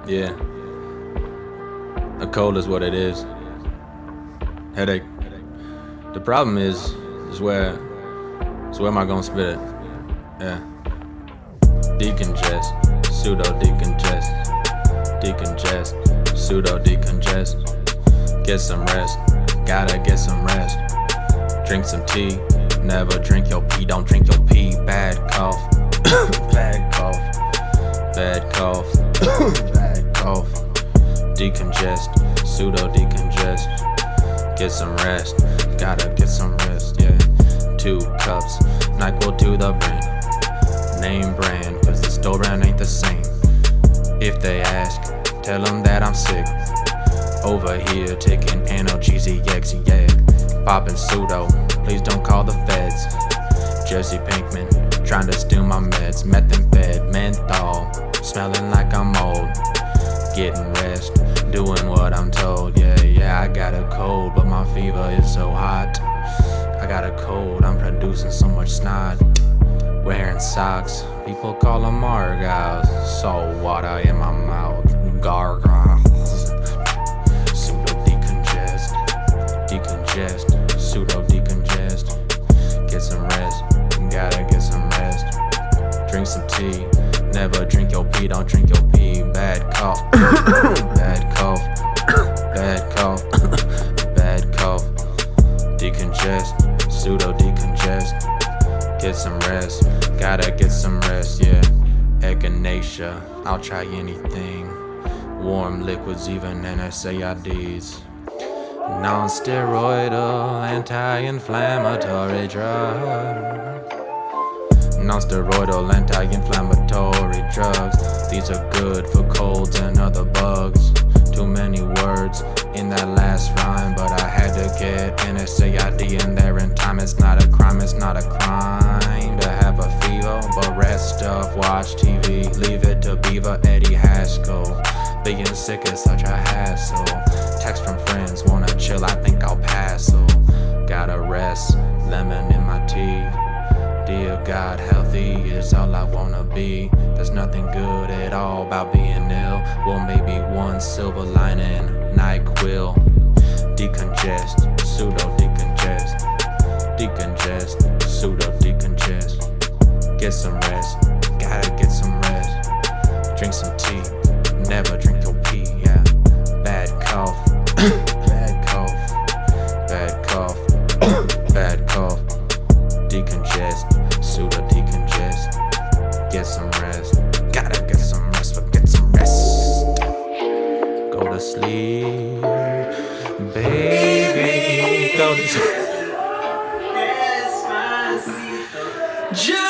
Yeah, a cold is what it is. Headache. The problem is where am I gonna spit it? Yeah. Decongest, pseudo decongest, decongest, pseudo decongest. Get some rest, gotta get some rest. Drink some tea, never drink your pee, don't drink your pee. Bad cough, bad cough, bad cough, bad cough. Decongest, pseudo decongest. Get some rest, gotta get some rest, yeah. 2 cups, NyQuil to the brain. Name brand, cause the store brand ain't the same. If they ask, tell them that I'm sick. Over here taking analgesics, yeah. Popping pseudo, please don't call the feds. Jesse Pinkman, trying to steal my meds. Methamphetamine, menthol, smelling like I'm old. Getting rest, doing what I'm told, yeah, I got a cold, but my fever is so hot. I got a cold, I'm producing so much snot. Wearing socks, people call them argyles. Salt water in my mouth, gargoyles. Pseudo decongest, decongest, pseudo decongest. Get some rest, gotta get some rest. Drink some tea, never drink your pee, don't drink your pee. Bad cough, bad cough, bad cough, bad cough. Decongest, pseudo decongest. Get some rest, gotta get some rest, yeah. Echinacea, I'll try anything. Warm liquids, even NSAIDs. Non-steroidal, anti-inflammatory drug. Non-steroidal, anti-inflammatory drugs. These are good for colds and other bugs. Too many words in that last rhyme, but I had to get NSAID in there in time. It's not a crime, it's not a crime to have a fever, but rest up, watch TV, leave it to Beaver, Eddie Haskell. Being sick is such a hassle. Text from friends, wanna chill, I think I'll pass. So gotta rest, lemon in my tea. Dear God, healthy is all I wanna be. There's nothing good at all about being ill. Well, maybe one silver lining, NyQuil. Decongest, pseudo decongest. Decongest, pseudo decongest. Get some rest, gotta get some rest. Drink some tea, never drink your pee, yeah. Bad cough, bad cough, bad cough, bad cough. Decongest, pseudo decongest. Get some rest, gotta get some rest, but get some rest. Go to sleep, baby, go to sleep. Despacito.